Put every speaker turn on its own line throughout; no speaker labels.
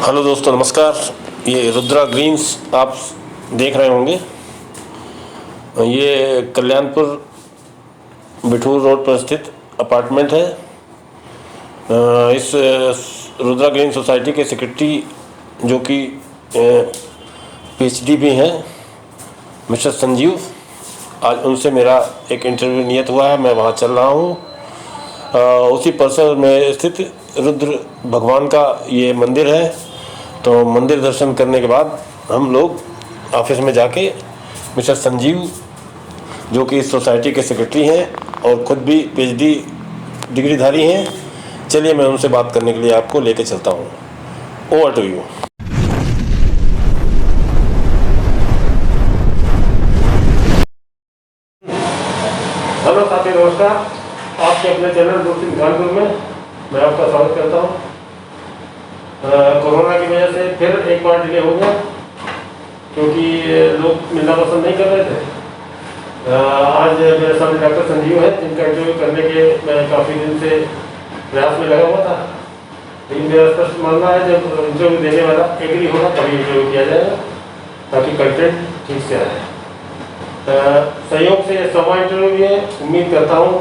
Hello दोस्तों, नमस्कार। ये रुद्रा ग्रीन्स आप देख रहे होंगे। ये कल्याणपुर बिठूर रोड पर स्थित अपार्टमेंट है। इस रुद्रा ग्रीन सोसाइटी के सेक्रेटरी जो कि पीएचडी भी हैं, मिस्टर संजीव, आज उनसे मेरा एक इंटरव्यू नियत हुआ है। मैं वहाँ चल रहा हूँ। उसी परिसर में स्थित रुद्र भगवान का ये मंदिर है। तो मंदिर दर्शन करने के बाद हम लोग ऑफिस में जाके मिस्टर संजीव जो कि इस सोसाइटी के सेक्रेटरी हैं और ख़ुद भी पीएचडी डिग्रीधारी हैं, चलिए मैं उनसे बात करने के लिए आपको लेके चलता हूँ। Over to you. हेलो साथी, नमस्कार। आपके अपने चैनल दोस्ती कानपुर में मैं आपका स्वागत करता हूँ। कोरोना की वजह से फिर एक बार डिले हो गया क्योंकि लोग मिलना पसंद नहीं कर रहे थे। आज मेरे सामने डॉक्टर संजीव है, जिनका इंटरव्यू करने के मैं काफ़ी दिन से प्रयास में लगा हुआ था, लेकिन मेरा स्पष्ट मानना है जब इंटरव्यू देने वाला एग्री होगा तभी इंटरव्यू किया जाएगा ताकि कंटेंट ठीक से आए। सहयोग से सवा इंटरव्यू भी है। उम्मीद करता हूँ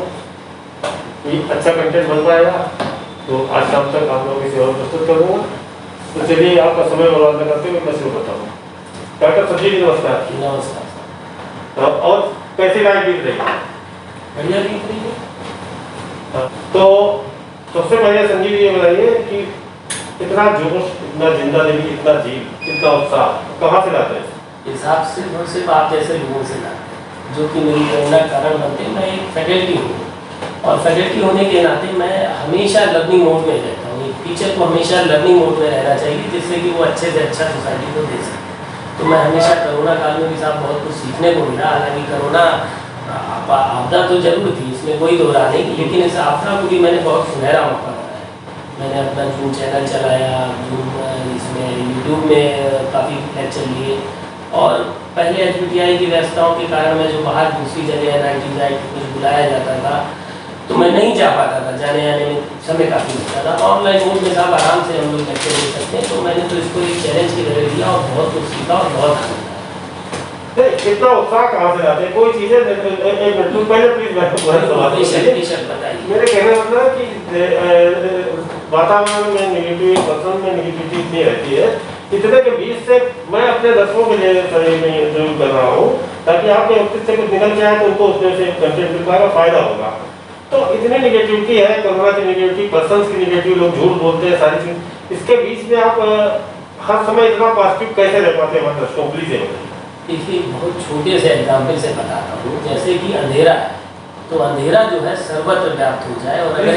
कि अच्छा कंटेंट बन पाएगा, तो आज शाम तक आप लोगों की सेवा प्रस्तुत करूँगा। तो चलिए आपका समय बर्बाद न करते हुए मैं शुरू करता हूँ। डॉक्टर संजीव जी, नमस्कार।
नमस्कार।
और कैसी लाइफ बीत रही है?
बढ़िया बीत रही है।
तो सबसे पहले संजीव ये बताइए कि इतना जोश, इतना जिंदादिली, इतना जीव, इतना उत्साह कहाँ से लाते हैं?
हिसाब से सिर्फ आप जैसे लोगों से लाते हैं जो कि मेरी प्रेरणा कारण बनते हैं। मैं एक फैकल्टी हूँ और फैकल्टी होने के नाते मैं हमेशा लर्निंग मोड में रहता हूँ। एक टीचर को हमेशा लर्निंग मोड में रहना चाहिए जिससे कि वो अच्छे से अच्छा सोसाइटी को दे सके। तो मैं हमेशा कोरोना काल में भी साहब बहुत कुछ सीखने को मिला। हालांकि कोरोना आपदा तो जरूर थी, इसमें कोई दो राय नहीं, लेकिन इस आपदा को भी मैंने बहुत सुनहरा मौका बनाया। मैंने अपना जूम चैनल चलाया, जूम इसमें यूट्यूब में काफ़ी लेक्चर लिए। और पहले HPTI की व्यवस्थाओं के कारण मैं जो बाहर दूसरी जगह NIT कुछ बुलाया जाता था तो मैं नहीं जा पाता था, जाने आने में समय काफ़ी लगता था। ऑनलाइन मोड में साहब आराम से हम लोग लेक्चर ले सकते हैं। तो मैंने तो इसको एक चैलेंज की तरह लिया और बहुत कुछ सीखा और बहुत आनंद आया।
इतना उत्साह कहाँ से लाते हैं? कोई चीज़ें एक मिनट पहले प्लीज
बताइए।
मेरे कहने का मतलब कि वातावरण में नेगेटिव, पर्सन में नेगेटिविटी इतनी रहती है, इतने के बीच से मैं अपने दर्शकों के लिए इंटरव्यू कर रहा हूँ ताकि आपके ऑफिस से कुछ निकल के आए तो उनको उसमें से कंटेंट मिल पाएगा, फायदा होगा। तो इतनी नेगेटिविटी है, कोरोना की नेगेटिविटी, पर्सन्स की नेगेटिव, लोग झूठ बोलते हैं, सारी चीज, इसके बीच में आप हर समय इतना पॉजिटिव कैसे रह पाते हैं? मतलब दर्शकों प्लीज बताइए।
देखिए, बहुत छोटे से एग्जाम्पल से बताता हूँ। जैसे कि अंधेरा है तो अंधेरा जो है सर्वत्र व्याप्त हो जाए, और अगर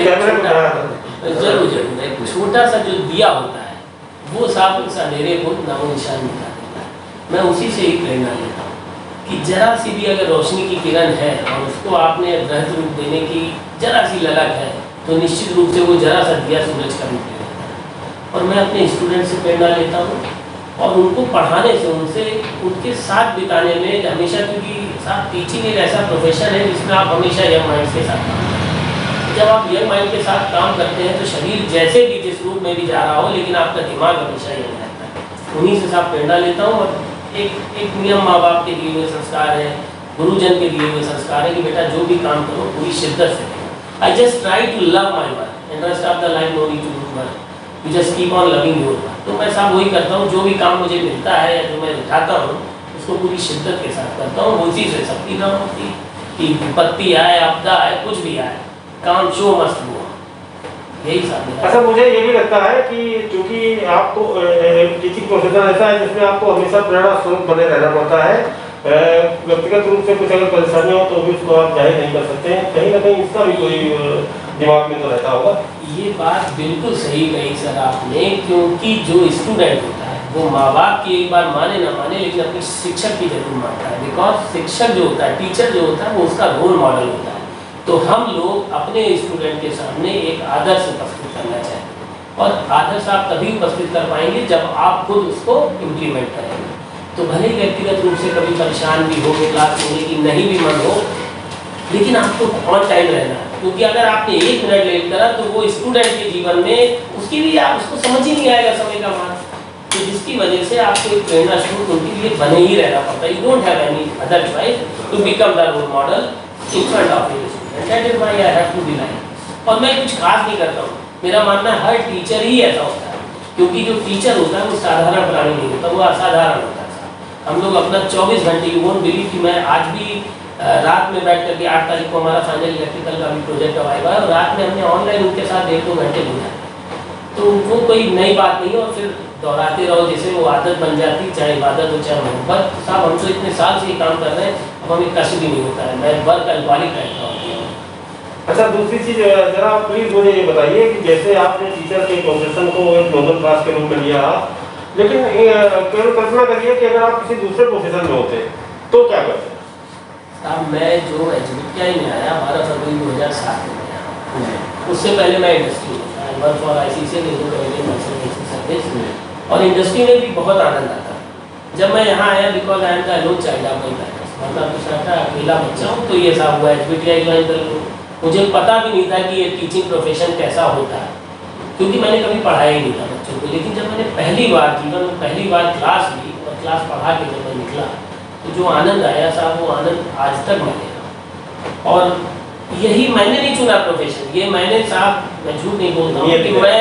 जरूर एक छोटा सा जो दिया होता है वो साफ उस अंधेरे को नामो निशान मिटा देता है। मैं उसी से ही प्रेरणा लेता हूँ कि जरा सी भी अगर रोशनी की किरण है और उसको आपने रहस्य रूप देने की जरा सी ललक है तो निश्चित रूप से वो जरा सा दिया सूरज का रूप ले लेता है। और मैं अपने स्टूडेंट से प्रेरणा लेता हूँ और उनको पढ़ाने से, उनसे उनके साथ बिताने में हमेशा, क्योंकि साथ टीचिंग एक ऐसा प्रोफेशन है जिसमें आप हमेशा यंग माइंड के साथ काम करते हैं। जब आप यंग माइंड के साथ काम करते हैं तो शरीर जैसे भी जिस रूप में भी जा रहा हो, लेकिन आपका दिमाग हमेशा यंग रहता है। उन्हीं से साथ प्रेरणा लेता हूँ। और एक नियम माँ बाप के दिए हुए संस्कार है, गुरुजन के दिए हुए संस्कार है कि बेटा जो भी काम करो पूरी शिद्दत से करो। I just try to love my work and rest of the life no need to do work, you just keep on loving your work. तो मैं साहब वही करता हूँ, जो भी काम मुझे मिलता है या जो मैं उठाता हूँ उसको पूरी शिद्दत के साथ करता हूँ। उसी से सबकी काम होती कि विपत्ति आए, आपदा आए, कुछ भी आए, काम शो मस्त हुआ, यही साथ।
अच्छा, मुझे ये भी लगता है कि चूंकि आपको टीचिंग प्रोफेशन ऐसा है जिसमें आपको हमेशा प्रेरणा स्रोत बने रहना पड़ता है। व्यक्तिगत रूप से कुछ अगर परेशानी हो तो भी उसको आप जाहिर नहीं कर सकते हैं, कहीं ना कहीं इसका भी कोई दिमाग में तो रहता होगा।
ये बात बिल्कुल सही कही सर आपने, क्योंकि जो स्टूडेंट होता है वो माँ बाप की एक बार माने ना माने लेकिन अपने शिक्षक की जरूर मानता है। बिकॉज शिक्षक जो होता है, टीचर जो होता है, वो उसका रोल मॉडल होता है। तो हम लोग अपने स्टूडेंट के सामने एक आदर्श उपस्थित करना चाहते हैं और आदर्श आप तभी उपस्थित कर पाएंगे जब आप खुद उसको इम्प्लीमेंट करेंगे। तो भले ही व्यक्तिगत रूप से कभी परेशान भी हो, क्लास होने की नहीं भी मन हो, लेकिन आपको ऑन टाइम रहना है। क्योंकि अगर आपने 1 मिनट लेट करा तो वो स्टूडेंट के जीवन में उसकी भी आप उसको समझ ही नहीं आएगा समय का मान। जिसकी वजह से आपको एक प्रेरणा स्रोत उनके लिए बने ही रहना पड़ता है। You don't have any other choice to become the role model in front of your student, that is why I have to be like. और मैं कुछ खास नहीं करता हूँ, मेरा मानना है हर टीचर ही ऐसा होता है, क्योंकि जो टीचर होता है वो साधारण प्राणी नहीं होता, वो असाधारण होता है। हम लोग अपना 24 घंटे, यू वोंट बिलीव कि मैं आज भी रात में बैठ करके 8 तारीख को हमारा फाइनल इलेक्ट्रिकल का भी प्रोजेक्ट आएगा और रात में हमने ऑनलाइन उनके साथ 1-2 घंटे बिताए, तो वो कोई नई बात नहीं है। और फिर दोहराते रहो, जैसे वो आदत बन जाती, चाहे इबादत हो चाहे मोहब्बत। साहब हम तो इतने साल से ये काम कर रहे हैं, अब हमें कष्ट भी नहीं होता है। मैं वर्क अल्कोहलिक रहता हूँ।
अच्छा, दूसरी चीज़ जरा प्लीज़ मुझे ये बताइए कि जैसे आपने टीचर के प्रोफेशन को एक नोबल क्लास के रूप में लिया, लेकिन केवल कल्पना करिए कि अगर आप किसी दूसरे प्रोफेशन में होते तो क्या करते?
साहब मैं जो एचबीटीआई में आया 12 फरवरी 2007 में आया, उससे पहले मैं इंडस्ट्री में वर्क फॉर आईसीसी सर्विस, और इंडस्ट्री में भी बहुत आनंद आता। जब मैं यहाँ आया, because I am the alone child of my parents, मतलब दूसरा था अकेला बच्चा हूँ, तो ये साहब हुआ एचबीटीआई ज्वाइन कर लो। मुझे पता भी नहीं था कि ये टीचिंग प्रोफेशन कैसा होता है, क्योंकि मैंने कभी पढ़ाया ही नहीं था बच्चों को। लेकिन जब मैंने पहली बार क्लास ली और क्लास पढ़ा के जब मैं निकला, तो जो आनंद आया साहब, वो आनंद आज तक मिलेगा। और यही मैंने नहीं चुना प्रोफेशन, ये मैंने साहब, मैं झूठ नहीं बोलता हूँ कि मैं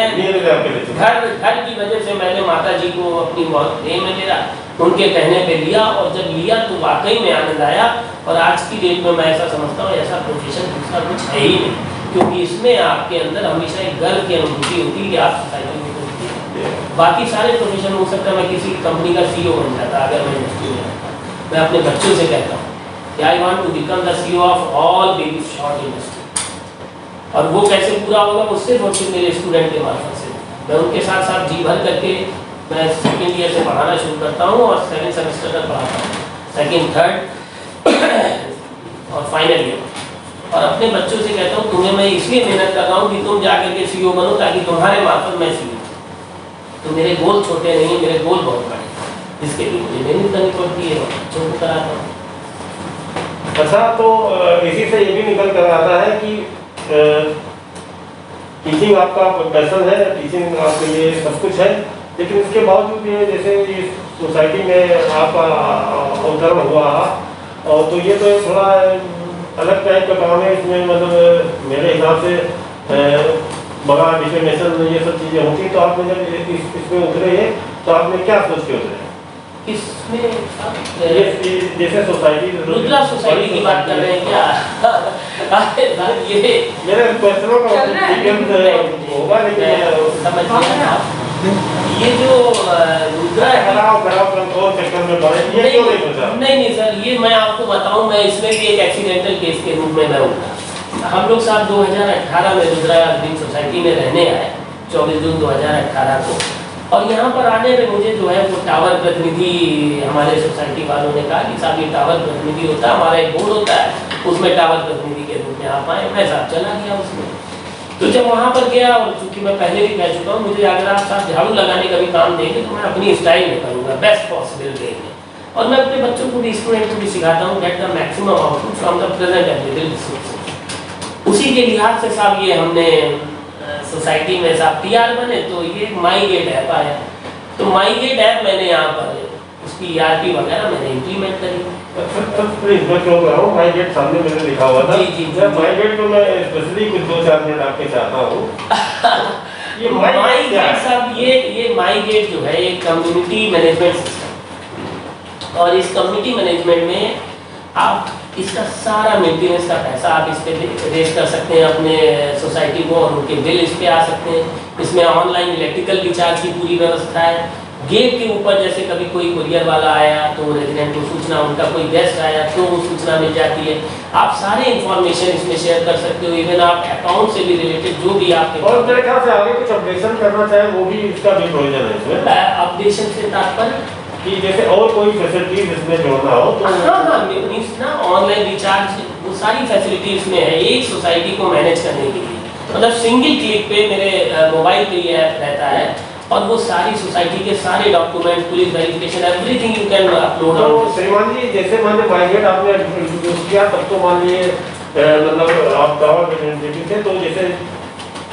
घर की वजह से मैंने माता जी को अपनी बहुत प्रेम है मेरा, उनके कहने पे लिया, और जब लिया तो वाकई में आनंद आया। और आज की डेट में मैं ऐसा समझता हूँ ऐसा प्रोफेशन दूसरा कुछ है ही नहीं, क्योंकि इसमें आपके अंदर हमेशा एक गर्व की अनुभूति होती है कि आप सोसाइटी में कुछ हैं। बाकी सारे प्रोफेशन हो सकता है मैं किसी कंपनी का सीईओ बन जाता अगर मैं इंडस्ट्री में रहता। मैं अपने बच्चों से कहता हूँ कि I want to become the CEO of all baby short industry, और वो कैसे पूरा होगा, वो सिर्फ और सिर्फ मेरे स्टूडेंट के मार्फत से। मैं उनके साथ साथ जी भर करके मैं सेकेंड ईयर से पढ़ाना शुरू करता हूँ और 7 सेमेस्टर तक पढ़ाता हूँ, सेकेंड, थर्ड और फाइनल ईयर। और अपने बच्चों से कहता हूँ तुम्हें मैं इसलिए मेहनत कर रहा हूँ कि तुम जाकर के सीईओ बनो, ताकि तुम्हारे मार्फत मैं सीईओ। तो मेरे गोल छोटे नहीं हैं, मेरे गोल बहुत बड़े हैं, जिसके लिए मुझे मेहनत करनी पड़ती है, बच्चों को कराता हूँ।
अच्छा, तो इसी से ये भी निकल कर आता है कि टीचिंग आपका पैशन है, टीचिंग आपके लिए सब कुछ है, लेकिन इसके बावजूद ये जैसे इस सोसाइटी में आपका अवतरण हुआ, और तो ये तो थोड़ा अलग टाइप का काम है। इसमें मतलब मेरे हिसाब से बड़ा डिफेमेशन ये सब चीज़ें होती, तो आपने जब इसमें उतरे हैं तो आपने क्या सोच के उतरे?
इसमें
जैसे सोसाइटी,
रुद्रा सोसाइटी की बात कर रहे हैं क्या? ये
मेरे क्वेश्चनों का होगा, लेकिन
समझ गया। ये जो रुद्रा नहीं सर, ये मैं आपको बताऊं, मैं इसमें भी एक एक्सीडेंटल केस के रूप में मैं उठा। हम लोग साहब 2018 में रुद्रा ग्रीन सोसाइटी में रहने आए, 24 जून 2018 को। और यहाँ पर आने में मुझे जो है वो टावर प्रतिनिधि हमारे सोसाइटी वालों ने कहा कि साहब ये टावर प्रतिनिधि होता है, हमारा एक बोर्ड होता है, उसमें टावर प्रतिनिधि के रूप में आप आए। मैं साहब चला गया उसमें। तो जब वहाँ पर गया, और चूंकि मैं पहले भी कह चुका हूँ, मुझे अगर आप साथ झाड़ू लगाने का भी काम देंगे तो मैं अपनी स्टाइल में करूँगा, बेस्ट पॉसिबल वे में। और मैं अपने बच्चों को भी, स्टूडेंट को भी सिखाता हूँ get the maximum output from the present available resources. उसी के लिहाज से साहब ये हमने सोसाइटी में साहब टीआर बने, तो ये माई गेट ऐप आया। तो माई गेट ऐप मैंने यहाँ पर उसकी ERP वगैरह मैंने इम्प्लीमेंट करी।
मैं क्यों कर रहा हूँ, माई गेट सामने मैंने लिखा हुआ था।
जी।
माई गेट तो मैं स्पेशली कुछ 2-4 मिनट आपके चाहता हूँ। ये माई गेट
साहब, ये माई गेट जो है एक कम्युनिटी मैनेजमेंट सिस्टम, और इस कम्युनिटी मैनेजमेंट में आप इसका सारा मेंटेनेंस का पैसा आप इस पे रेज कर सकते हैं अपने सोसाइटी को, और उनके बिल इस पे आ सकते हैं। इसमें ऑनलाइन इलेक्ट्रिकल रिचार्ज की पूरी व्यवस्था है। गेट के ऊपर जैसे कभी कोई कुरियर वाला आया तो रेजिडेंट को सूचना, उनका कोई गेस्ट आया तो वो सूचना मिल जाती है। आप सारे इंफॉर्मेशन इसमें शेयर कर सकते हो, इवन आप अकाउंट से भी रिलेटेड जो भी आपके,
और मेरे ख्याल से आगे कुछ अपडेशन करना चाहे वो भी इसका भी प्रोविजन है इसमें।
अपडेशन से तात्पर्य
कि जैसे और कोई फैसिलिटीज इसमें जोड़ना हो तो
हाँ मीन्स ना ऑनलाइन रिचार्ज, वो सारी फैसिलिटी इसमें है एक सोसाइटी को मैनेज करने के लिए। मतलब सिंगल क्लिक पे मेरे मोबाइल पे ये ऐप रहता है, और वो सारी सोसाइटी के सारे document, police verification, everything you can upload.
तो श्रीमान जी, जैसे मान लीजिए माई गेट आपने इंट्रोड्यूस किया, तब तो मान लीजिए मतलब आप टावर रिप्रेजेंटेटिव थे, तो जैसे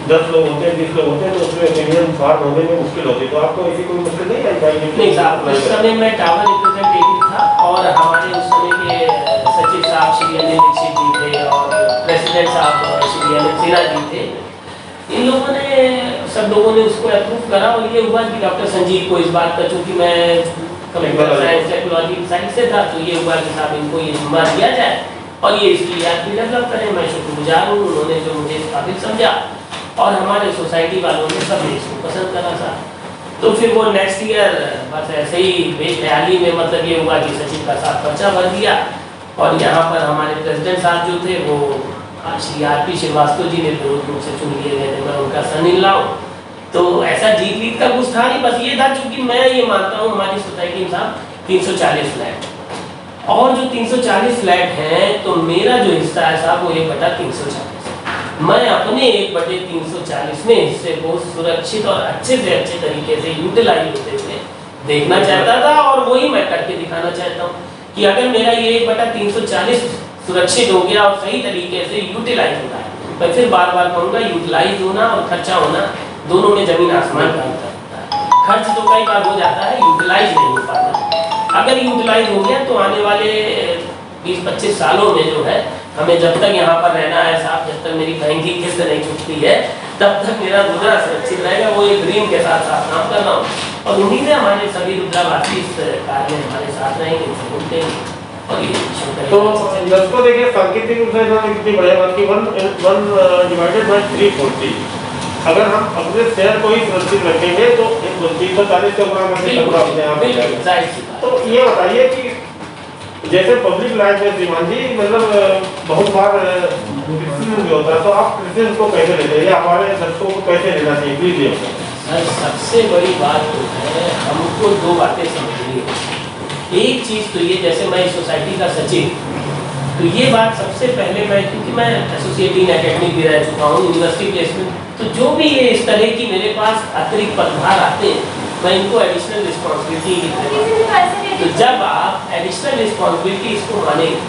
10 लोग होते हैं 20 लोग होते हैं तो उसमें ओपिनियन फॉर्म होने में मुश्किल होती है, तो आपको ऐसी कोई मुश्किल नहीं आई भाई?
नहीं साहब, उस समय मैं टावर रिप्रेजेंटेटिव था और हमारे उस समय के सचिव साहब श्री अनिल दीक्षित जी थे और प्रेसिडेंट साहब श्री अनिल सिन्हा जी थे। इन लोगों ने सब लोगों ने उसको अप्रूव करा और ये हुआ कि डॉक्टर संजीव को इस बात का, चूँकि मैं कंप्यूटर साइंस टेक्नोलॉजी साइड से था, तो ये हुआ कि साहब इनको ये जिम्मा दिया जाए और ये इसकी याद भी डेवलप करें। मैं शुक्रगुजार हूँ, उन्होंने जो मुझे इस काबिल समझा और हमारे सोसाइटी वालों ने सब इसको पसंद करा था। तो फिर वो नेक्स्ट ईयर बस ऐसे ही बेख्याली में मतलब ये हुआ कि सचिव का साथ पर्चा भर दिया और यहाँ पर हमारे प्रेसिडेंट साहब जो थे वो श्री RP श्रीवास्तव जी ने विरोध रूप से चुन लिए गए थे, मैं उनका सन इन लॉ। तो ऐसा जीत का कुछ था नहीं, बस ये था चूंकि मैं ये मानता हूँ हमारी सोसाइटी में साहब 340 फ्लैट और जो 340 फ्लैट हैं तो मेरा जो हिस्सा है साहब वो 1/340। मैं अपने 1/340 में हिस्से को सुरक्षित और अच्छे से अच्छे तरीके से यूटिलाइज होते हुए देखना चाहता था और वही मैं करके दिखाना चाहता हूँ कि अगर मेरा ये 1/340 सुरक्षित हो गया और सही तरीके से यूटिलाइज होता है, मैं फिर बार बार कहूँगा यूटिलाइज होना और खर्चा होना दोनों में जमीन आसमान का अंतर होता है। खर्च तो कई बार हो जाता है, यूटिलाइज नहीं हो पाता। अगर यूटिलाइज हो गया तो आने वाले 20-25 सालों में जो है हमें जब तक यहाँ पर रहना है साहब, जब तक मेरी बैंक की किस्त नहीं चुकती है तब तक मेरा रुद्रा सुरक्षित रहेगा। वो एक ड्रीम के साथ साथ काम कर रहा हूँ और उम्मीद है हमारे सभी रुद्रावासी इस कार्य में हमारे साथ रहेंगे, बोलते हैं। और ये
तो इसको देखिए सांकेतिक रूप से इन्होंने कितनी बढ़िया बात की, 1 डिवाइडेड बाय 340। अगर हम अपने शहर को ही सुरक्षित रखेंगे तो 340 का गुना अपने आप। तो ये बताइए कि जैसे पब्लिक लाइफ में श्रीमान जी मतलब बहुत बार क्रिटिसिज्म भी होता है, तो आप क्रिटिसिज्म को कैसे लेते हैं या हमारे दर्शकों को कैसे लेना चाहिए, प्लीज ये
सर। सबसे बड़ी बात तो है हमको 2 बातें समझनी है। एक चीज़ तो ये, जैसे मैं सोसाइटी का सचिव, तो ये बात सबसे पहले मैं, क्योंकि मैं एसोसिएट डीन एकेडमिक भी रह चुका हूँ, यूनिवर्सिटी प्लेसमेंट, तो जो भी ये इस तरह की मेरे पास अतिरिक्त पदभार आते हैं मैं इनको एडिशनल रिस्पॉन्सिबिलिटी, तो जब आप एडिशनल रिस्पॉन्सिबिलिटी इसको मानेंगे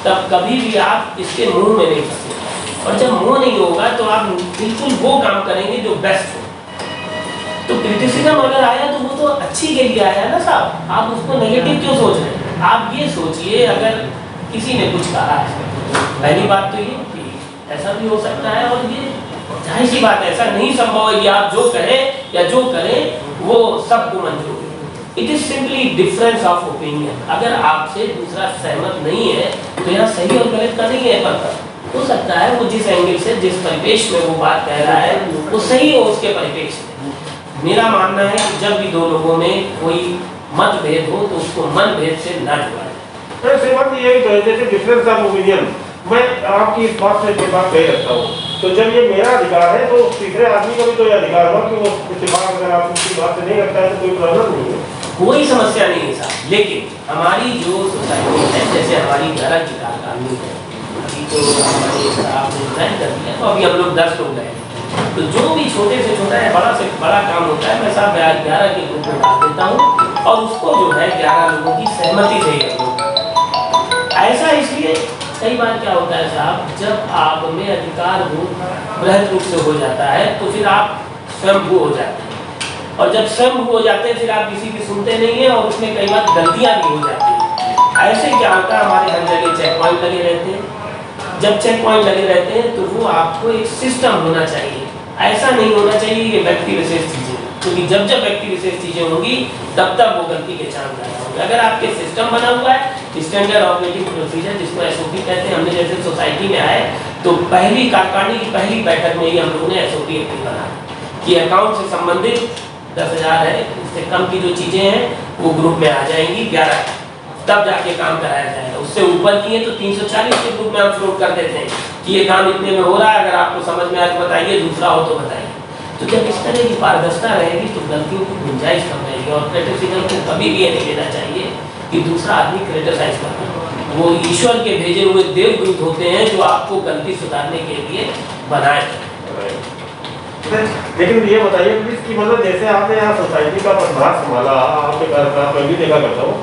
तब कभी भी आप इसके मुंह में नहीं फंसेंगे और जब मुंह नहीं होगा तो आप बिल्कुल वो काम करेंगे जो बेस्ट हो। तो क्रिटिसिज्म अगर आया तो वो तो अच्छी के लिए आया ना साहब, आप उसको नेगेटिव क्यों सोच रहे हैं? आप ये सोचिए अगर किसी ने कुछ कहा है, पहली बात तो ये कि ऐसा भी हो सकता है और ये जाहिर सी बात है, ऐसा नहीं संभव है कि आप जो कहें या जो करें वो सबको मंजूर है। It is simply difference of opinion. अगर आपसे दूसरा सहमत नहीं है तो यहाँ सही और गलत का नहीं है पता। हो सकता है वो जिस एंगल से जिस परिपेक्ष में वो बात कह रहा है वो सही हो उसके परिपेक्ष में। मेरा मानना है कि जब भी 2 लोगों में कोई मतभेद हो तो उसको मनभेद से न जुड़ाएं।
ये जैसे डिफरेंस ऑफ ओपिनियन, मैं आपकी इस बात से बात कही रखता हूँ, तो जब ये मेरा अधिकार है तो तीसरे आदमी को भी तो ये अधिकार होगा कि वो इत्तेफाक अगर आप उसकी बात से नहीं रखता है तो कोई प्रॉब्लम नहीं है,
कोई समस्या नहीं है साहब। लेकिन हमारी जो सोसाइटी है, जैसे हमारी 11 की कारखानी है, अभी तो हमारे स्टाफ ने डिजाइन कर दिया तो अभी हम लोग 10 लोग गए, तो जो भी छोटे से छोटा है बड़ा से बड़ा काम होता है मैं साहब 11 के ग्रुप में डाल देता हूँ और उसको जो है 11 लोगों की सहमति से ही ऐसा। इसलिए कई बार क्या होता है साहब, जब आप में अधिकार हो बृहद रूप से हो जाता है तो फिर आप स्वयंभू हो जाते हैं और जब स्वयंभू हो जाते हैं फिर आप किसी की सुनते नहीं हैं और उसमें कई बार गलतियाँ भी हो जाती हैं। ऐसे क्या होता है, हमारे हर जगह चेक पॉइंट लगे रहते हैं। जब चेक पॉइंट लगे रहते हैं तो वो आपको एक सिस्टम होना चाहिए, ऐसा नहीं होना चाहिए कि व्यक्ति विशेष चीज़ें, क्योंकि जब जब व्यक्ति विशेष चीज़ें होंगी तब तक वो गलती के चांस ज़्यादा होंगे। अगर आपके सिस्टम बना हुआ है, स्टैंडर्ड ऑपरेटिंग प्रोसीजर जिसको SOP कहते हैं, हमने जैसे सोसाइटी में आए तो पहली कारखानी की पहली बैठक में ही हम लोगों ने SOP बना कि अकाउंट से संबंधित 10,000 है, इससे कम की जो चीज़ें हैं वो ग्रुप में आ जाएंगी 11, तब जाके काम कराया जाएगा। उससे ऊपर की है तो 340 के ग्रुप में हम फ्लोट कर देते हैं कि ये काम इतने में हो रहा है, अगर आपको समझ में आए तो बताइए, दूसरा हो तो बताइए। तो जब इस तरह की पारदर्शिता रहेगी तो गलतियों की गुंजाइश कम रहेगी और क्रिटिसिज्म को कभी भी ये नहीं लेना चाहिए कि दूसरा आदमी क्रिटिसाइज करता है। वो ईश्वर के भेजे हुए देवदूत होते हैं जो आपको गलती सुधारने के लिए बनाए।
लेकिन ये बताइए प्लीज कि मतलब जैसे आपने यहाँ सोसाइटी का पदभार संभाला, आपके घर का मैं भी देखा करता हूँ,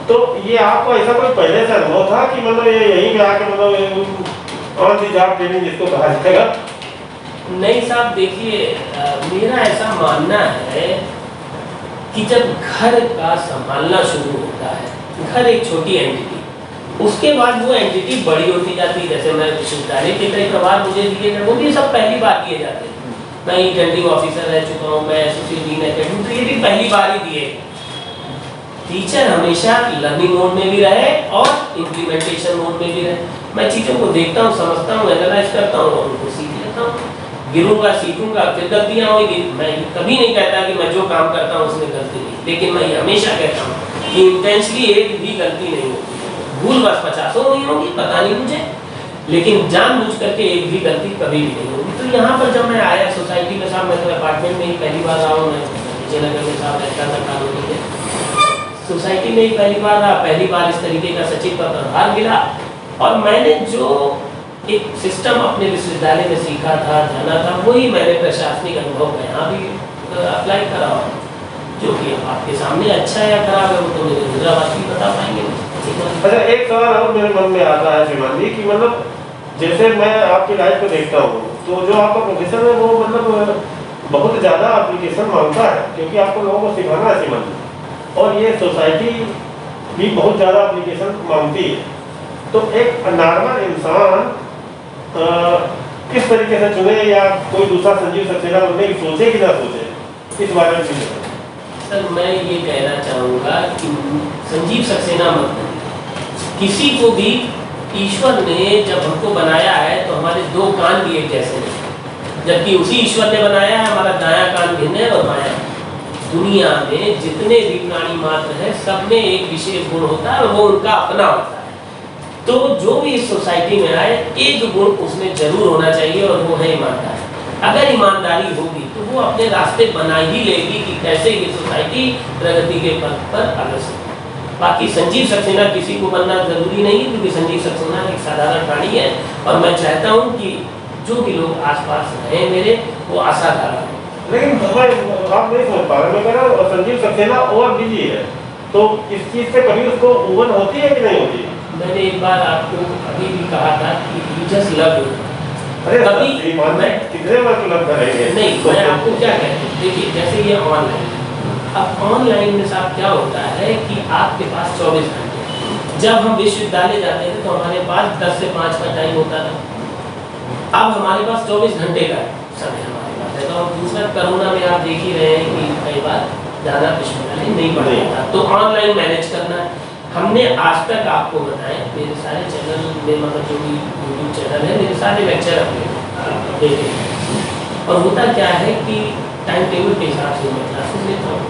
तो ये आपको ऐसा कोई पहले से अनुभव था कि मतलब ये यहीं पे आके मतलब ऑन द जॉब ट्रेनिंग जिसको कहा जाएगा
नहीं साहब, देखिए मेरा ऐसा मानना है कि जब घर का संभालना शुरू होता है, घर एक छोटी एंटिटी, उसके बाद वो एंटिटी बड़ी होती जाती है। जैसे मैं विश्वविद्यालय के कई प्रभार मुझे दिए गए, वो भी सब पहली बार दिए जाते हैं। मैं अटेंडिंग ऑफिसर रह चुका हूँ, मैं एसोसिएट डीन एकेडमी, तो ये भी पहली बार ही दिए। टीचर हमेशा लर्निंग मोड में भी रहे और इम्प्लीमेंटेशन मोड में भी रहे। मैं चीज़ों को देखता हूँ, समझता हूँ, एनालाइज करता हूँ और उनको सीख लेता हूँ। गिरूंगा, सीखूंगा, फिर गलतियाँ होंगी। मैं कभी नहीं कहता कि मैं जो काम करता हूँ उसमें गलती नहीं, लेकिन मैं ये हमेशा कहता हूँ कि इंटेंशनली एक भी गलती नहीं होती। भूलवश 50 नहीं होगी, पता नहीं मुझे, लेकिन जानबूझ करके एक भी गलती कभी भी नहीं होगी। तो यहाँ पर जब मैं आया सोसाइटी में साहब, मैं तो अपार्टमेंट में ही पहली बार रहा हूँ, मैं विजयनगर में साहब रहता था कॉलोनी में, सोसाइटी में ही पहली बार रहा। पहली बार इस तरीके का सचिव का प्रभार मिला और मैंने जो एक सिस्टम अपने विश्वविद्यालय में सीखा था, जाना था, वही मैंने प्रशासनिक अनुभव में यहाँ भी अप्लाई करा, जो कि आपके सामने अच्छा है या खराब है वो तो मेरे हैदराबाद भी बता पाएंगे।
अच्छा, एक सवाल और मेरे मन में आता है श्रीमान जी कि मतलब जैसे मैं आपकी लाइफ को देखता हूँ, तो जो आपका प्रोफेशन है वो मतलब बहुत ज़्यादा एप्लीकेशन मांगता है, क्योंकि आपको लोगों को सिखाना है श्रीमान जी, और ये सोसाइटी भी बहुत ज़्यादा एप्लीकेशन मांगती है। तो एक नॉर्मल इंसान किस तरीके से चुने, या कोई दूसरा संजीव सक्सेना बनने की सोचे कि ना सोचे, इस बारे में?
सर मैं ये कहना चाहूँगा कि संजीव सक्सेना मत बनिए। किसी को भी ईश्वर ने जब हमको बनाया है तो हमारे दो कान भी एक जैसे नहीं, जबकि उसी ईश्वर ने बनाया है हमारा दायां कान भिन्न है और बायां। दुनिया में जितने भी प्राणी मात्र है, सब में एक विशेष गुण होता है और वो उनका अपना होता है। तो जो भी इस सोसाइटी में आए, एक गुण उसमें जरूर होना चाहिए और वो है ईमानदारी। अगर ईमानदारी होगी तो वो अपने रास्ते बना ही लेगी कि कैसे ये सोसाइटी प्रगति के पथ पर अग्रसर। बाकी संजीव सक्सेना किसी को बनना जरूरी नहीं है, क्योंकि संजीव सक्सेना एक साधारण प्राणी है और मैं चाहता हूँ कि जो भी लोग आसपास रहे मेरे, वो असाधारण है।
लेकिन आप नहीं समझ पा रहे, मैं कह रहा हूँ संजीव सक्सेना और बिजी है, तो इस चीज़ से कभी उसको उवन होती है कि नहीं होती?
मैंने एक बार आपको अभी भी कहा था कि यू जस्ट लव यू।
अरे कभी मैं कितने बार तो लव करेंगे?
नहीं, मैं आपको क्या कहता हूँ, देखिए जैसे ये ऑनलाइन, अब ऑनलाइन में साहब क्या होता है कि आपके पास 24 घंटे। जब हम विश्वविद्यालय जाते थे तो हमारे पास 10 से 5 का टाइम होता था, अब हमारे पास 24 घंटे का समय हमारे पास है। तो दूसरा कोरोना में आप देख ही रहे हैं कि कई बार ज़्यादा विश्वविद्यालय नहीं पढ़ पाता, तो ऑनलाइन मैनेज करना है। हमने आज तक आपको बताया, मेरे सारे चैनल में, मतलब जो भी यूट्यूब चैनल है, मेरे सारे लेक्चर अपने देखे हैं। और होता क्या है कि टाइम टेबल के हिसाब से मैं क्लासेस लेता हूँ।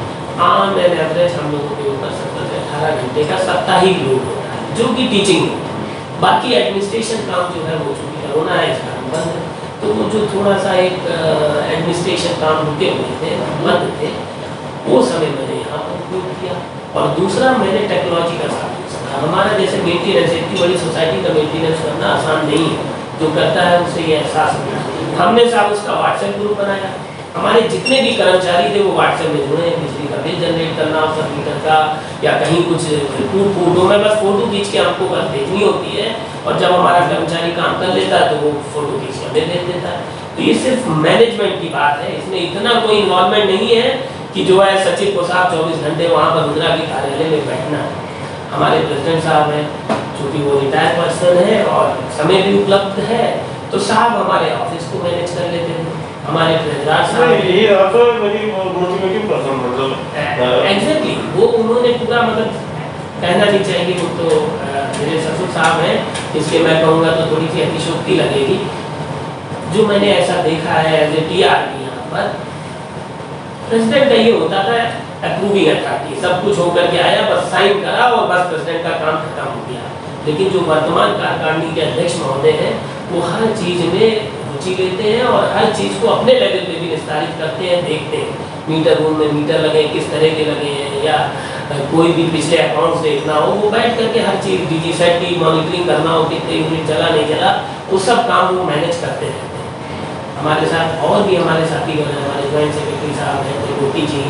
ऑन एन एवरेज हम लोगों के ऊपर 17 से 18 घंटे का साप्ताहिक लोड होता है, जो कि टीचिंग है। बाकी एडमिनिस्ट्रेशन काम जो है वो चूँकि कोरोना है, इसका बंद है, तो वो जो थोड़ा सा एक एडमिनिस्ट्रेशन काम रुके हुए थे, बंद थे, वो समय मैंने यहाँ पर उपयोग किया। और दूसरा, मैंने टेक्नोलॉजी का साथ सीखा। हमारा जैसे मेंटेनेंस, इतनी बड़ी सोसाइटी का मेंटेनेंस करना आसान नहीं है, जो करता है उसे ये एहसास होता है। हमने साहब उसका व्हाट्सएप ग्रुप बनाया, हमारे जितने भी कर्मचारी थे वो व्हाट्सएप में जुड़े, बिजली का बिल जनरेट करना, सब मीटर का, या कहीं कुछ फोटो में बस फोटो खींच के हमको बस भेजनी होती है, और जब हमारा कर्मचारी काम कर लेता है तो वो फोटो खींच के हमें भेज देता है। तो ये सिर्फ मैनेजमेंट की बात है, इसमें इतना कोई इन्वॉल्वमेंट नहीं है कि जो है सचिव को साहब 24 घंटे वहाँ पर रुद्रा के कार्यालय में बैठना है। हमारे प्रेसिडेंट साहब हैं, चूँकि वो रिटायर्ड पर्सन है और समय भी उपलब्ध है, तो साहब हमारे ऑफिस को मैनेज कर लेते हैं। हमारे ट्रेजरर साहब एग्जैक्टली वो उन्होंने पूरा, मतलब कहना नहीं चाहिए, वो तो मेरे ससुर साहब हैं, इसलिए मैं कहूँगा तो थोड़ी सी अतिशोक्ति लगेगी। जो मैंने ऐसा देखा है एज ए टीआरपी, यहाँ पर प्रेसिडेंट का ये होता था अप्रूविंग अथॉरिटी, सब कुछ होकर के आया, बस साइन करा और बस प्रेसिडेंट का काम खत्म हो गया। लेकिन जो वर्तमान कार्यकारिणी के अध्यक्ष महोदय हैं, वो हर चीज़ में रुचि लेते हैं और हर चीज़ को अपने लेवल पे भी विस्तारित करते हैं, देखते हैं मीटर रूम में मीटर लगे किस तरह के लगे हैं, या कोई भी पिछले अकाउंट्स देखना हो, वो बैठ करके हर चीज़ डीजी सेट की मॉनिटरिंग करना हो, कितने यूनिट चला नहीं चला, वो सब काम वो मैनेज करते रहते हैं। हमारे साथ और भी हमारे साथी बने, हमारे ज्वाइंट सेक्रेटरी साहब हैं, त्रिकोटी जी,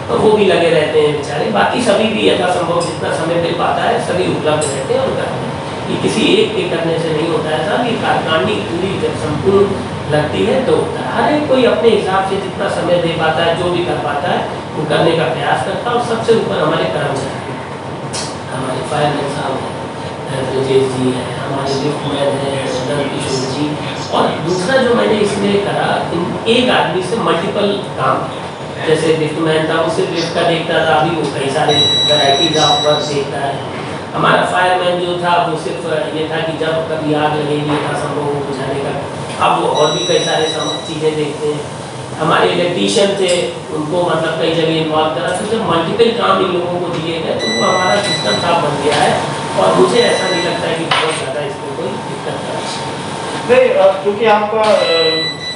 तो वो भी लगे रहते हैं बेचारे। बाकी सभी भी यथासंभव जितना समय मिल पाता है सभी उपलब्ध रहते हैं और करते हैं। ये किसी एक के करने से नहीं होता है साहब, ये कार्यकारिणी पूरी जब संपूर्ण लगती है तो होता है। हर एक कोई अपने हिसाब से जितना समय दे पाता है, जो भी कर पाता है वो करने का प्रयास करता है। और सबसे ऊपर हमारे कर्मचारी, हमारे फायरमैन साहब हैं, ब्रजेश जी हैं, हमारे लिफ्टमैन हैं नंदकिशोर जी। और दूसरा जो मैंने इसमें करा, एक आदमी से मल्टीपल काम, जैसे लिफ्टमैन था वो सिर्फ लिफ्ट का देखता था, अभी वो कई सारे वैराइटीज ऑफ वर्क देखता है। हमारा फायरमैन जो था वो सिर्फ ये था कि जब कभी आग लगेगी असंभव हो बुझाने का, अब वो और भी कई सारे चीज़ें देखते हैं। हमारे इलेक्ट्रीशियन थे, उनको मतलब कई जगह इन्वॉल्व करा, तो जब मल्टीपल काम इन लोगों को दिए गए तो वो हमारा सिस्टम साफ बन गया है। और मुझे ऐसा नहीं लगता है कि बहुत ज़्यादा इसमें कोई दिक्कत है।
नहीं, क्योंकि आपका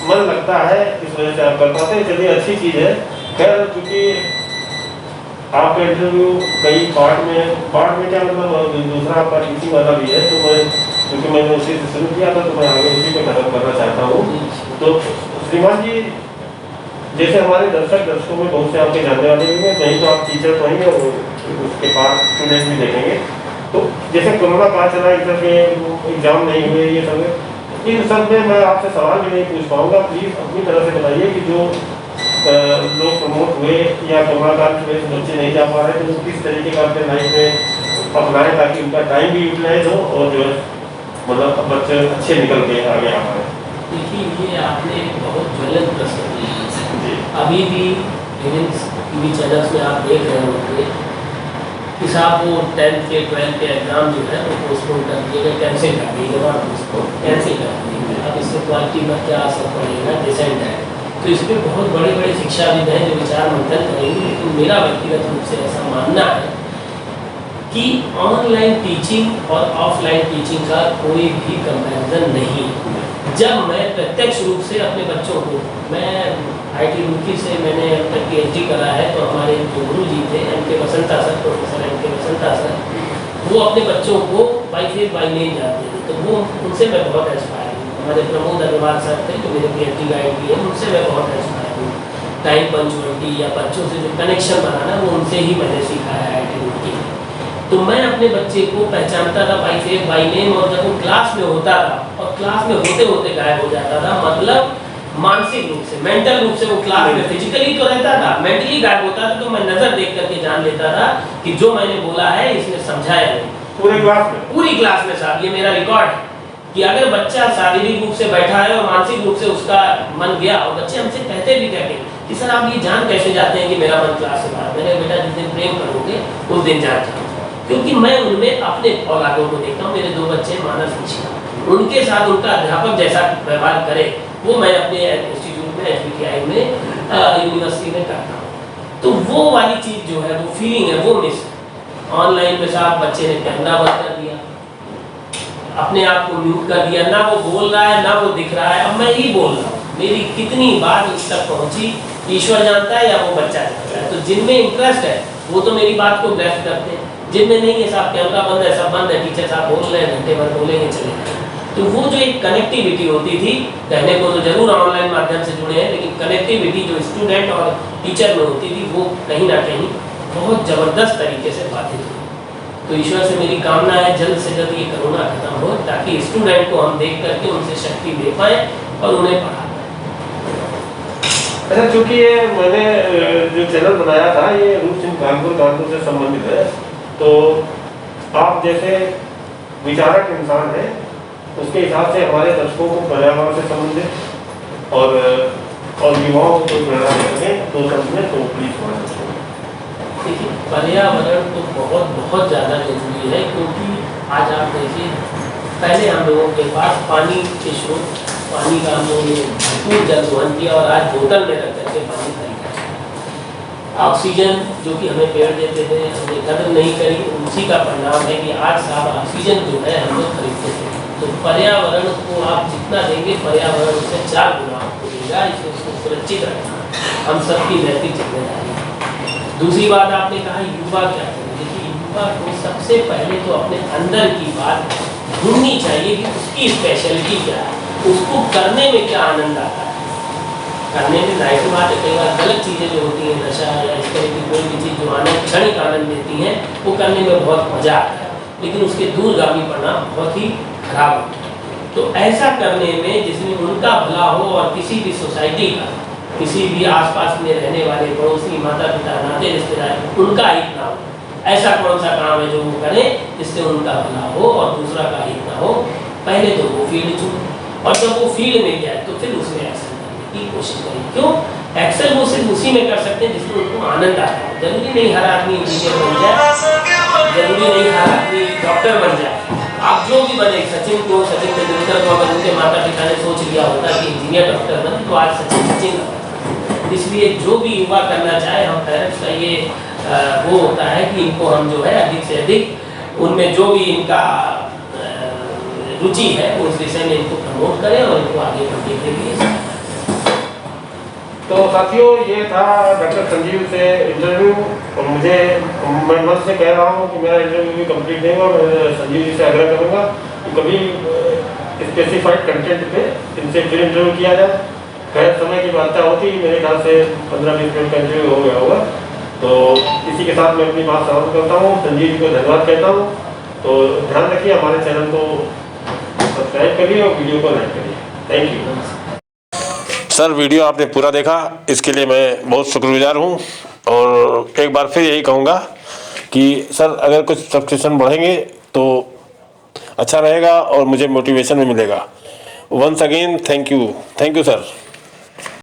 मन लगता है इस वजह से आप कर पाते हैं, चलिए अच्छी चीज़ है। खैर, क्योंकि आपका इंटरव्यू कई पार्ट में क्या मतलब दूसरा आपका टीचिंग वाला भी है, तो मैं क्योंकि मैंने उसी से शुरू किया था तो मैं आगे उसी पे खत्म करना चाहता हूँ। तो श्रीमान जी, जैसे हमारे दर्शकों में बहुत से आपके जानने वाले भी हैं, नहीं तो आप टीचर तो हैं और उसके बाद स्टूडेंट भी देखेंगे। तो जैसे कोरोना काल चला, इंटर के एग्जाम नहीं हुए, ये सब इन सब में मैं आपसे सवाल भी नहीं पूछ पाऊँगा। प्लीज़ अपनी तरफ से बताइए कि जो लोग प्रमोट हुए या कोरोना काल की वजह से बच्चे नहीं जा पा रहे, तो वो किस तरीके का अपने लाइफ में अपनाएं ताकि उनका टाइम भी यूटिलाइज हो और जो है मतलब बच्चे अच्छे निकल के आगे आ पाए।
देखिए, ये आपने बहुत ज्वलंत प्रश्न किया। अभी भी टीवी चैनल्स में आप देख रहे होंगे कि साहब वो 10th के 12th के एग्ज़ाम जो है वो पोस्टपोन कर दिए गए, कैंसिल कर दिए गए, और उसको कैंसिल कर दिए गए। अब इससे क्वालिटी पर क्या असर पड़ेगा, डिसेंट है, तो इस पर बहुत बड़े बड़े शिक्षाविद हैं जो विचार मंथन करेंगे। लेकिन मेरा व्यक्तिगत रूप से ऐसा मानना है कि ऑनलाइन टीचिंग और ऑफलाइन टीचिंग का कोई भी कंपैरिजन नहीं। जब मैं प्रत्यक्ष रूप से अपने बच्चों को, मैं IT रुड़की से मैंने अब तक PhD करा है, तो हमारे जो गुरु जी थे MK Vasantha sir, professor MK Vasantha sir, वो अपने बच्चों को बाई फेस बाई नेम जानते थे, तो वो उनसे मैं बहुत इंस्पायर हूँ। हमारे प्रमोद अग्रवाल सर थे जो मेरे PhD गाइड भी है, उनसे मैं बहुत इंस्पायर हूँ। टाइम पंचुअलिटी या बच्चों से जो कनेक्शन बनाना, वो उनसे ही मैंने सीखा है IT रुड़की। तो मैं अपने बच्चे को पहचानता था बाई फेस बाई नेम, और जब वो क्लास में होता था और क्लास में होते होते गायब हो जाता था, मतलब मानसिक रूप से, मेंटल रूप से वो क्लास में फिजिकली तो रहता था, मेंटली गायब होता था, तो मैं नजर देख करके जान लेता था कि जो मैंने बोला है इसने समझाया नहीं। पूरी क्लास में साहब, ये मेरा रिकॉर्ड है कि अगर बच्चा शारीरिक रूप से बैठा है और मानसिक रूप से उसका मन गया, और बच्चे हमसे कहते भी कि सर आप ये जान कैसे जाते हैं कि मेरा मन क्लास से बाहर। मैंने बेटा जिस दिन प्रेम करोगे उस दिन जान जाओ, क्योंकि मैं उनमें अपने औलादों को देखता हूँ। मेरे 2 बच्चे मानस शिक्षा, उनके साथ उनका अध्यापक जैसा व्यवहार करे वो मैं अपने इंस्टीट्यूट में SBTI में यूनिवर्सिटी में करता हूँ। तो वो वाली चीज़ जो है, वो फीलिंग है, वो मिस है। ऑनलाइन में साहब बच्चे ने कैमरा बंद कर दिया, अपने आप को म्यूट कर दिया, ना वो बोल रहा है ना वो दिख रहा है। अब मैं ही बोल रहा हूँ, मेरी कितनी बात उस तक पहुँची ईश्वर जानता है या वो बच्चा जानता है। तो जिनमें इंटरेस्ट है वो तो मेरी बात को ग्रैस्प करते हैं, जिनमें नहीं है साहब कैमरा बंद है, सब बंद है, टीचर साहब बोल रहे हैं, घंटे भर बोलेंगे चले जाए। तो वो जो एक कनेक्टिविटी होती थी, कहने को तो जरूर ऑनलाइन माध्यम से जुड़े हैं, लेकिन कनेक्टिविटी जो स्टूडेंट और टीचर में होती थी वो कहीं ना कहीं बहुत ज़बरदस्त तरीके से बाधित हुई। तो ईश्वर से मेरी कामना है जल्द से जल्द ये कोरोना खत्म हो, ताकि स्टूडेंट को हम देख करके उनसे शक्ति दे पाएँ और उन्हें पढ़ा पाएँ।
अच्छा, चूँकि ये मैंने जो चैनल बनाया था ये रूप सिंह कानपुर से संबंधित है, तो आप जैसे विचारक इंसान हैं, उसके हिसाब से हमारे दर्शकों को पर्यावरण से संबंधित और युवाओं को प्रेरणा दे सकें तो समझें तो प्लीज होना।
देखिए, पर्यावरण तो बहुत बहुत ज़्यादा जरूरी है, क्योंकि आज आप देखिए, पहले हम लोगों के पास पानी के स्रोत, पानी का हम लोगों ने भरपूर जल दोहन किया और आज बोतल में रख करके पानी खरीदा। ऑक्सीजन जो कि हमें पेड़ देते थे, हमने कदर नहीं करी, उसी का परिणाम है कि आज साहब ऑक्सीजन जो है हम लोग खरीदते थे। तो पर्यावरण को आप जितना देंगे, पर्यावरण उससे 4 गुना आपको देगा। इसलिए उसको सुरक्षित रखना हम सबकी नैतिक जिम्मेदारी है। दूसरी बात आपने कहा युवा क्या करें। देखिए, युवा को सबसे पहले तो अपने अंदर की बात ढूंढनी चाहिए कि उसकी स्पेशलिटी क्या है, उसको करने में क्या आनंद आता है। करने में जाहिर सी बात है कई बार गलत चीज़ें जो होती हैं, नशा या इस तरह की कोई भी चीज़ जो आनंद, क्षणिक आनंद देती हैं, वो करने में बहुत मज़ा आता है, लेकिन उसके दूरगामी परिणाम बहुत ही खराब होते हैं। तो ऐसा करने में जिसमें उनका भला हो और किसी भी सोसाइटी का, किसी भी आसपास में रहने वाले पड़ोसी, माता पिता, नाते रिश्तेदार, उनका हित ना हो, ऐसा कौन सा काम है जो वो करें जिससे उनका भला हो और दूसरा का हित ना हो। पहले तो वो फील्ड चुने और जब वो फील्ड में जाए तो फिर उसमें एक्शन करने की कोशिश करें। क्यों? एक्शन वो सिर्फ उसी में कर सकते हैं जिसमें उनको आनंद आता है। जरूरी नहीं हर आदमी इंजीनियर बन जाए, जरूरी नहीं हर आदमी डॉक्टर बन जाए। आप जो भी बने, सचिन तेंदुलकर को अगर उनके माता पिता ने सोच लिया होता कि इंजीनियर डॉक्टर बने तो आज सचिन का। इसलिए जो भी युवा करना चाहे, हम पेरेंट्स का ये वो होता है कि इनको हम जो है अधिक से अधिक उनमें जो भी इनका रुचि है उस विषय में इनको प्रमोट करें और इनको आगे बढ़ने के लिए।
तो साथियों, ये था डॉक्टर संजीव से इंटरव्यू। और मैं मन से कह रहा हूँ कि मेरा इंटरव्यू भी कंप्लीट नहीं हुआ। मैं संजीव जी से आग्रह करूँगा कि कभी स्पेसिफाइड कंटेंट पे इनसे फिर इंटरव्यू किया जाए। खैर, समय की वार्ता होती, मेरे ख्याल से 15-20 मिनट का इंटरव्यू हो गया होगा। तो इसी के साथ मैं अपनी बात समाप्त करता हूँ। संजीव जी को धन्यवाद कहता हूँ। तो ध्यान रखिए, हमारे चैनल को सब्सक्राइब करिए और वीडियो को लाइक करिए। Thank you. सर, वीडियो आपने पूरा देखा, इसके लिए मैं बहुत शुक्रगुजार हूँ। और एक बार फिर यही कहूँगा कि सर, अगर कुछ सब्सक्रिप्शन बढ़ेंगे तो अच्छा रहेगा और मुझे मोटिवेशन भी मिलेगा। Once again thank you sir.